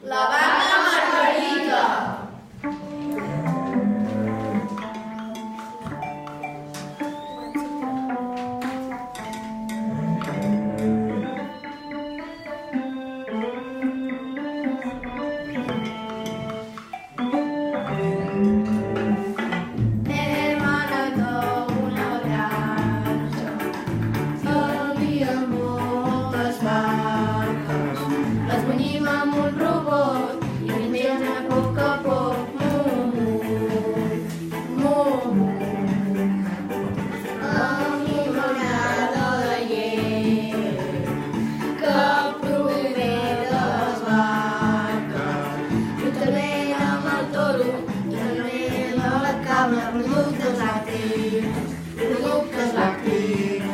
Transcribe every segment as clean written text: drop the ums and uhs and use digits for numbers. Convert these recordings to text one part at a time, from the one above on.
La vaca Margarita.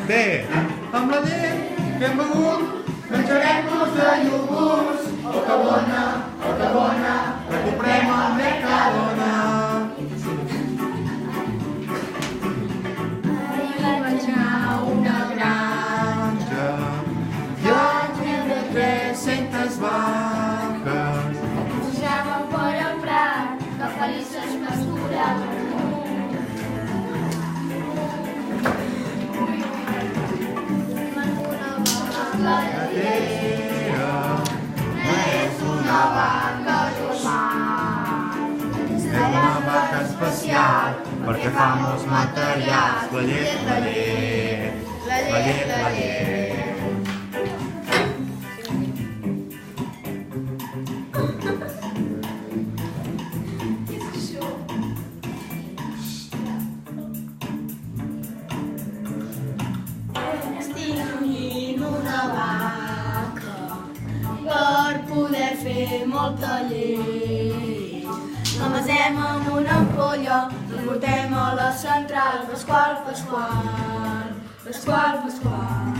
Bé, amb la llet que hem begut menjarem-nos de iogurts. Oh, que bona, la comprem al Mercadona. Ahir vaig anar a una granja Hi ha més de 300 vaques. pujaven per al prat que felices pasturaven. La lletera No és una vaca normal, és una vaca especial perquè fa molts materials. La llet, la llet, la llet, la llet. Estic una vaca per poder fer molta llet. L'amasem en una ampolla, la portem a la central. Pasqual, Pasqual, Pasqual, Pasqual.